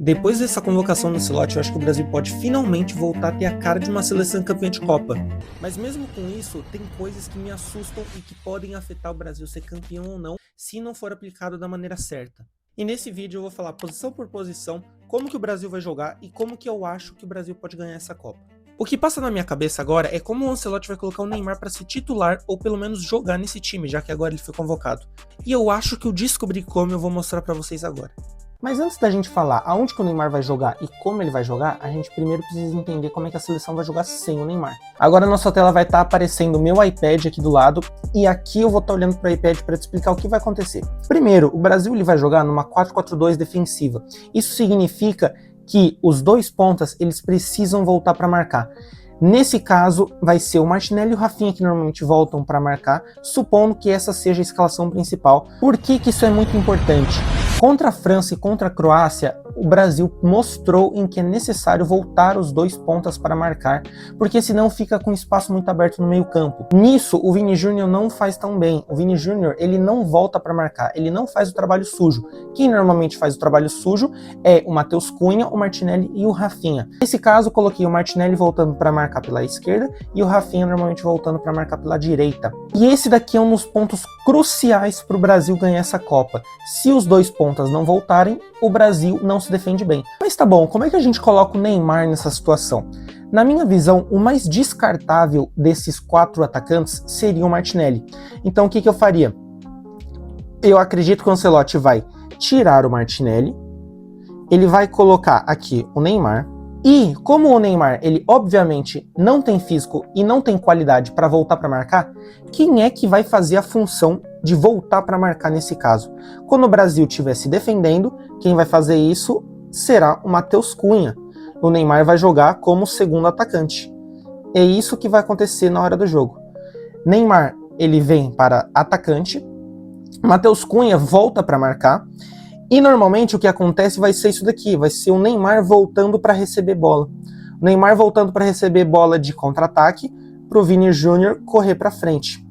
Depois dessa convocação no Ancelotti, eu acho que o Brasil pode finalmente voltar a ter a cara de uma seleção campeã de Copa. Mas mesmo com isso, tem coisas que me assustam e que podem afetar o Brasil ser campeão ou não, se não for aplicado da maneira certa. E nesse vídeo eu vou falar posição por posição, como que o Brasil vai jogar e como que eu acho que o Brasil pode ganhar essa Copa. O que passa na minha cabeça agora é como o Ancelotti vai colocar o Neymar para ser titular ou pelo menos jogar nesse time, já que agora ele foi convocado. E eu acho que eu descobri como, eu vou mostrar para vocês agora. Mas antes da gente falar aonde que o Neymar vai jogar e como ele vai jogar, a gente primeiro precisa entender como é que a seleção vai jogar sem o Neymar. Agora na sua tela vai estar aparecendo o meu iPad aqui do lado, e aqui eu vou estar olhando para o iPad para te explicar o que vai acontecer. Primeiro, o Brasil ele vai jogar numa 4-4-2 defensiva. Isso significa que os dois pontas eles precisam voltar para marcar. Nesse caso, vai ser o Martinelli e o Rafinha que normalmente voltam para marcar, supondo que essa seja a escalação principal. Por que isso é muito importante? Contra a França e contra a Croácia, o Brasil mostrou em que é necessário voltar os dois pontas para marcar, porque senão fica com espaço muito aberto no meio campo. Nisso, o Vini Júnior não faz tão bem. O Vini Júnior, ele não volta para marcar, ele não faz o trabalho sujo. Quem normalmente faz o trabalho sujo é o Matheus Cunha, o Martinelli e o Rafinha. Nesse caso, eu coloquei o Martinelli voltando para marcar pela esquerda e o Rafinha normalmente voltando para marcar pela direita. E esse daqui é um dos pontos cruciais para o Brasil ganhar essa Copa. Se os dois pontas não voltarem, o Brasil não se defende bem. Mas tá bom, como é que a gente coloca o Neymar nessa situação? Na minha visão, o mais descartável desses quatro atacantes seria o Martinelli. Então o que eu faria? Eu acredito que o Ancelotti vai tirar o Martinelli, ele vai colocar aqui o Neymar, e como o Neymar, ele obviamente não tem físico e não tem qualidade para voltar para marcar, quem é que vai fazer a função de voltar para marcar nesse caso? Quando o Brasil estiver se defendendo, quem vai fazer isso será o Matheus Cunha. O Neymar vai jogar como segundo atacante. É isso que vai acontecer na hora do jogo. Neymar, ele vem para atacante, Matheus Cunha volta para marcar, e normalmente o que acontece vai ser isso daqui, vai ser o Neymar voltando para receber bola. O Neymar voltando para receber bola de contra-ataque, para o Vini Júnior correr para frente.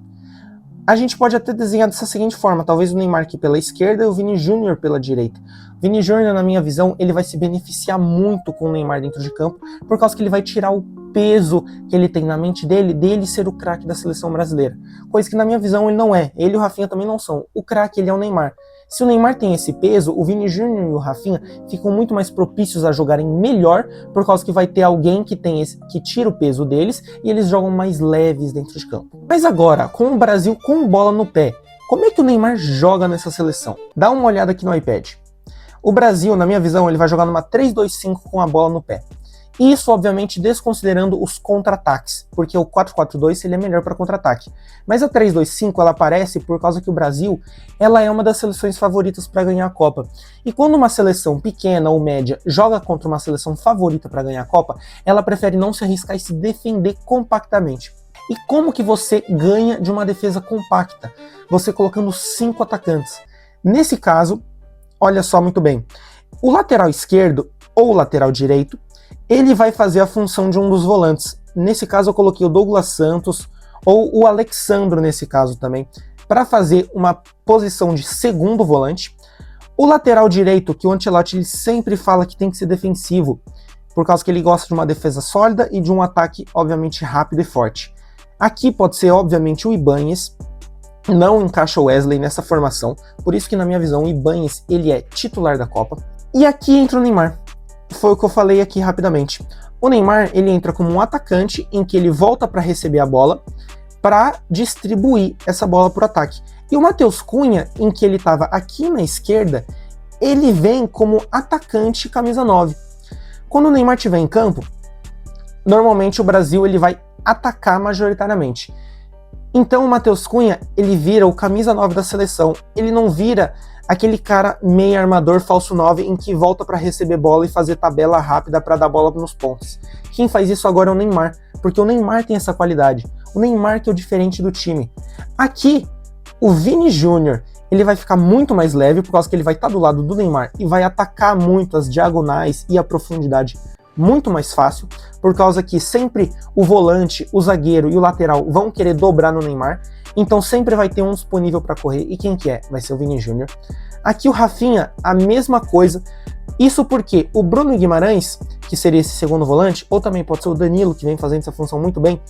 A gente pode até desenhar dessa seguinte forma, talvez o Neymar aqui pela esquerda e o Vini Júnior pela direita. O Vini Júnior, na minha visão, ele vai se beneficiar muito com o Neymar dentro de campo, por causa que ele vai tirar o peso que ele tem na mente dele ser o craque da seleção brasileira. Coisa que na minha visão ele não é, ele e o Rafinha também não são. O craque ele é o Neymar. Se o Neymar tem esse peso, o Vini Júnior e o Rafinha ficam muito mais propícios a jogarem melhor, por causa que vai ter alguém que tira o peso deles e eles jogam mais leves dentro de campo. Mas agora, com o Brasil com bola no pé, como é que o Neymar joga nessa seleção? Dá uma olhada aqui no iPad. O Brasil, na minha visão, ele vai jogar numa 3-2-5 com a bola no pé. Isso, obviamente, desconsiderando os contra-ataques, porque o 4-4-2 ele é melhor para contra-ataque. Mas a 3-2-5 ela aparece por causa que o Brasil ela é uma das seleções favoritas para ganhar a Copa. E quando uma seleção pequena ou média joga contra uma seleção favorita para ganhar a Copa, ela prefere não se arriscar e se defender compactamente. E como que você ganha de uma defesa compacta? Você colocando 5 atacantes. Nesse caso, olha só muito bem, o lateral esquerdo ou o lateral direito, ele vai fazer a função de um dos volantes. Nesse caso eu coloquei o Douglas Santos ou o Alexandro nesse caso também, para fazer uma posição de segundo volante. O lateral direito, que o Ancelotti ele sempre fala que tem que ser defensivo, por causa que ele gosta de uma defesa sólida e de um ataque obviamente rápido e forte. Aqui pode ser obviamente o Ibáñez, não encaixa o Wesley nessa formação, por isso que na minha visão o Ibáñez ele é titular da Copa. E aqui entra o Neymar. Foi o que eu falei aqui rapidamente. O Neymar, ele entra como um atacante em que ele volta para receber a bola para distribuir essa bola para o ataque. E o Matheus Cunha, em que ele estava aqui na esquerda, ele vem como atacante camisa 9. Quando o Neymar estiver em campo, normalmente o Brasil ele vai atacar majoritariamente. Então o Matheus Cunha, ele vira o camisa 9 da seleção, ele não vira aquele cara meio armador falso 9 em que volta para receber bola e fazer tabela rápida para dar bola nos pontos. Quem faz isso agora é o Neymar, porque o Neymar tem essa qualidade. O Neymar que é o diferente do time. Aqui, o Vini Júnior, ele vai ficar muito mais leve por causa que ele vai estar do lado do Neymar e vai atacar muito as diagonais e a profundidade muito mais fácil, por causa que sempre o volante, o zagueiro e o lateral vão querer dobrar no Neymar, então sempre vai ter um disponível para correr, e quem que é? Vai ser o Vini Júnior. Aqui o Rafinha, a mesma coisa, Isso porque o Bruno Guimarães, que seria esse segundo volante, ou também pode ser o Danilo, que vem fazendo essa função muito bem,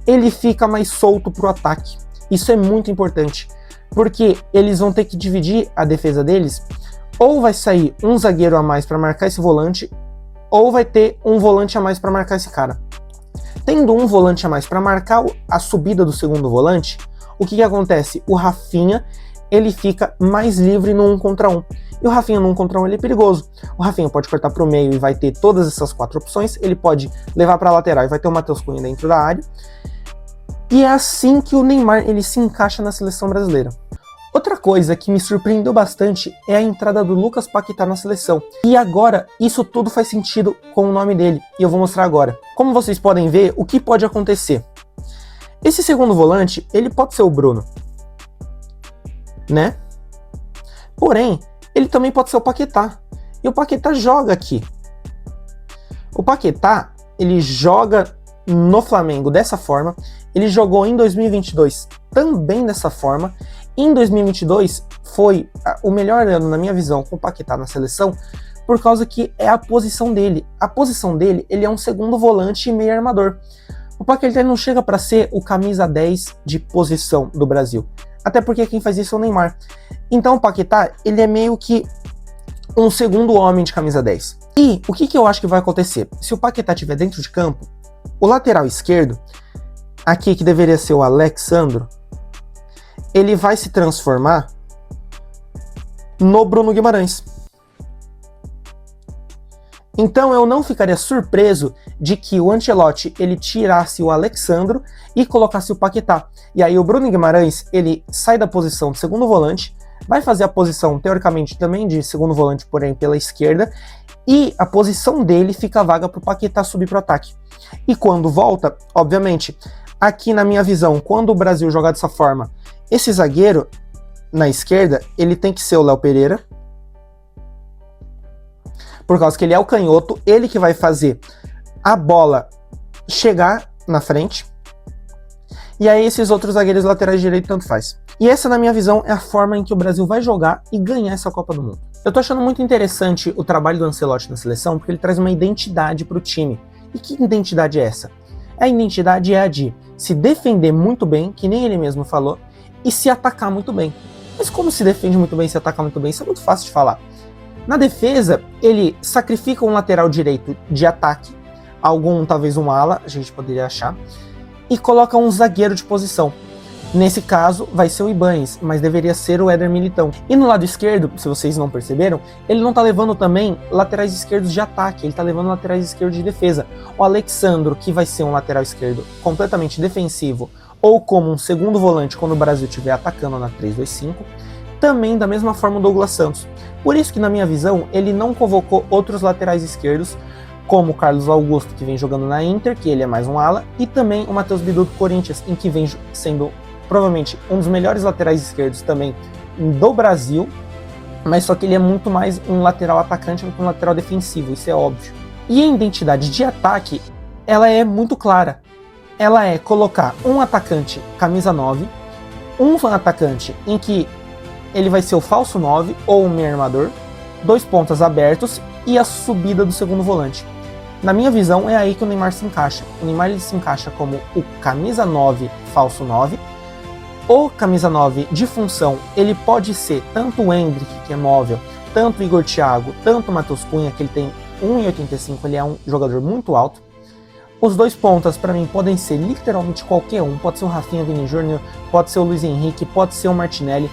ele fica mais solto pro ataque. Isso é muito importante, porque eles vão ter que dividir a defesa deles, ou vai sair um zagueiro a mais para marcar esse volante, ou vai ter um volante a mais para marcar esse cara. Tendo um volante a mais para marcar a subida do segundo volante, o que acontece? O Rafinha, ele fica mais livre no 1 contra 1. E o Rafinha no 1 contra 1 ele é perigoso. O Rafinha pode cortar para o meio e vai ter todas essas 4 opções. Ele pode levar para a lateral e vai ter o Matheus Cunha dentro da área. E é assim que o Neymar ele se encaixa na seleção brasileira. Outra coisa que me surpreendeu bastante é a entrada do Lucas Paquetá na seleção. E agora, isso tudo faz sentido com o nome dele. E eu vou mostrar agora. Como vocês podem ver, o que pode acontecer? Esse segundo volante, ele pode ser o Bruno, né? Porém, ele também pode ser o Paquetá. E o Paquetá joga aqui. O Paquetá, ele joga no Flamengo dessa forma. Ele jogou em 2022 também dessa forma. Em 2022 foi o melhor ano, na minha visão, com o Paquetá na seleção, por causa que é a posição dele. A posição dele, ele é um segundo volante e meio armador. O Paquetá não chega para ser o camisa 10 de posição do Brasil. Até porque quem faz isso é o Neymar. Então o Paquetá, ele é meio que um segundo homem de camisa 10. E o que eu acho que vai acontecer? Se o Paquetá estiver dentro de campo, o lateral esquerdo, aqui que deveria ser o Alexandro, ele vai se transformar no Bruno Guimarães. Então eu não ficaria surpreso de que o Ancelotti ele tirasse o Alexandro e colocasse o Paquetá. E aí o Bruno Guimarães ele sai da posição de segundo volante, vai fazer a posição teoricamente também de segundo volante, porém pela esquerda, e a posição dele fica vaga para o Paquetá subir para o ataque. E quando volta, obviamente, aqui na minha visão, quando o Brasil jogar dessa forma, esse zagueiro na esquerda, ele tem que ser o Léo Pereira, por causa que ele é o canhoto, ele que vai fazer a bola chegar na frente, e aí esses outros zagueiros laterais direito tanto faz. E essa, na minha visão, é a forma em que o Brasil vai jogar e ganhar essa Copa do Mundo. Eu tô achando muito interessante o trabalho do Ancelotti na seleção, porque ele traz uma identidade pro time. E que identidade é essa? A identidade é a de se defender muito bem, que nem ele mesmo falou, e se atacar muito bem. Mas como se defende muito bem e se ataca muito bem? Isso é muito fácil de falar. Na defesa, ele sacrifica um lateral direito de ataque, talvez um ala, a gente poderia achar, e coloca um zagueiro de posição. Nesse caso, vai ser o Ibañez, mas deveria ser o Éder Militão. E no lado esquerdo, se vocês não perceberam, ele não tá levando também laterais esquerdos de ataque, ele tá levando laterais esquerdos de defesa. O Alexandro, que vai ser um lateral esquerdo completamente defensivo, ou como um segundo volante quando o Brasil estiver atacando na 3-2-5, também da mesma forma o Douglas Santos. Por isso que, na minha visão, ele não convocou outros laterais esquerdos, como o Carlos Augusto, que vem jogando na Inter, que ele é mais um ala, e também o Matheus Bidu do Corinthians, em que vem sendo provavelmente um dos melhores laterais esquerdos também do Brasil, mas só que ele é muito mais um lateral atacante do que um lateral defensivo, isso é óbvio. E a identidade de ataque, ela é muito clara. Ela é colocar um atacante camisa 9, um atacante em que ele vai ser o falso 9 ou o meio armador, 2 pontas abertos e a subida do segundo volante. Na minha visão, é aí que o Neymar se encaixa. O Neymar ele se encaixa como o camisa 9, falso 9. O camisa 9 de função, ele pode ser tanto o Endrick, que é móvel, tanto o Igor Thiago, tanto o Matheus Cunha, que ele tem 1,85, ele é um jogador muito alto. Os 2 pontas, para mim, podem ser literalmente qualquer um. Pode ser o Rafinha Vini Júnior, pode ser o Luiz Henrique, pode ser o Martinelli.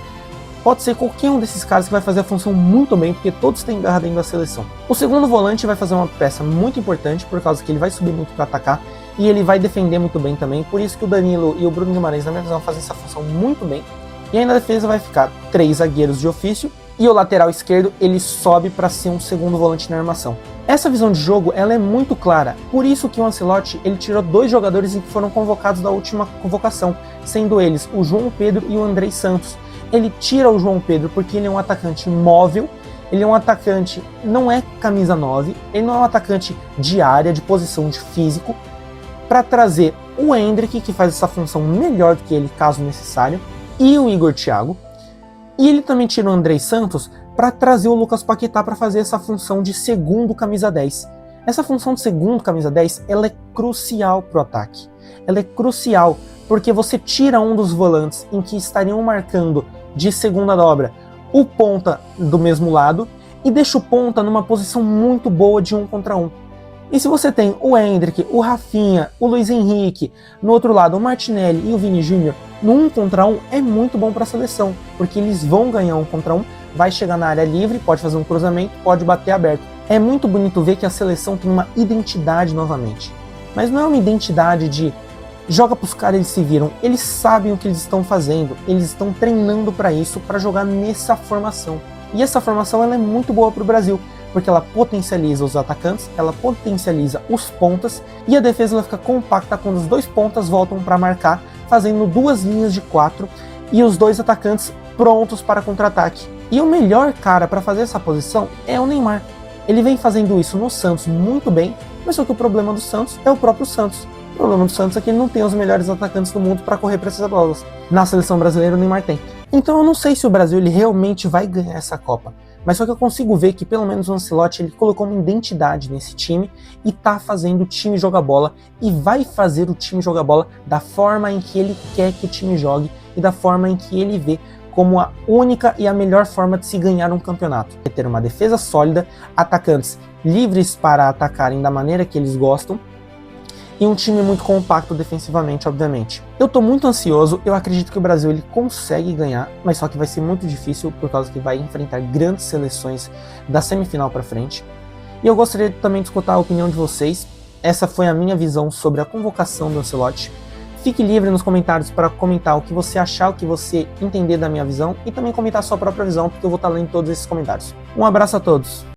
Pode ser qualquer um desses caras que vai fazer a função muito bem, porque todos têm garra dentro da seleção. O segundo volante vai fazer uma peça muito importante, por causa que ele vai subir muito para atacar, e ele vai defender muito bem também, por isso que o Danilo e o Bruno Guimarães, na minha visão, fazem essa função muito bem. E aí na defesa vai ficar 3 zagueiros de ofício, e o lateral esquerdo ele sobe para ser um segundo volante na armação. Essa visão de jogo ela é muito clara, por isso que o Ancelotti ele tirou 2 jogadores que foram convocados da última convocação, sendo eles o João Pedro e o Andrei Santos. Ele tira o João Pedro porque ele é um atacante móvel, ele é um atacante, não é camisa 9, ele não é um atacante de área, de posição, de físico, para trazer o Endrick, que faz essa função melhor do que ele, caso necessário, e o Igor Thiago. E ele também tira o Andrei Santos para trazer o Lucas Paquetá para fazer essa função de segundo camisa 10. Essa função de segundo camisa 10, ela é crucial para o ataque. Ela é crucial porque você tira um dos volantes em que estariam marcando de segunda dobra o ponta do mesmo lado e deixa o ponta numa posição muito boa de 1 contra 1. E se você tem o Endrick, o Rafinha, o Luiz Henrique, no outro lado o Martinelli e o Vini Júnior, no 1 contra 1 é muito bom para a seleção, porque eles vão ganhar 1 contra 1, vai chegar na área livre, pode fazer um cruzamento, pode bater aberto. É muito bonito ver que a seleção tem uma identidade novamente. Mas não é uma identidade de joga pros caras, eles se viram. Eles sabem o que eles estão fazendo, eles estão treinando para isso, para jogar nessa formação. E essa formação ela é muito boa para o Brasil, porque ela potencializa os atacantes, ela potencializa os pontas e a defesa ela fica compacta quando os dois pontas voltam para marcar, fazendo 2 linhas de 4 e os 2 atacantes prontos para contra-ataque. E o melhor cara para fazer essa posição é o Neymar. Ele vem fazendo isso no Santos muito bem, mas só que o problema do Santos é o próprio Santos. O problema do Santos é que ele não tem os melhores atacantes do mundo para correr para essas bolas. Na seleção brasileira o Neymar tem. Então eu não sei se o Brasil ele realmente vai ganhar essa Copa. Mas só que eu consigo ver que pelo menos o Ancelotti ele colocou uma identidade nesse time e tá fazendo o time jogar bola e vai fazer o time jogar bola da forma em que ele quer que o time jogue e da forma em que ele vê como a única e a melhor forma de se ganhar um campeonato. É ter uma defesa sólida, atacantes livres para atacarem da maneira que eles gostam e um time muito compacto defensivamente, obviamente. Eu tô muito ansioso, eu acredito que o Brasil ele consegue ganhar, mas só que vai ser muito difícil por causa que vai enfrentar grandes seleções da semifinal para frente. E eu gostaria também de escutar a opinião de vocês. Essa foi a minha visão sobre a convocação do Ancelotti. Fique livre nos comentários para comentar o que você achar, o que você entender da minha visão e também comentar a sua própria visão, porque eu vou estar lendo todos esses comentários. Um abraço a todos!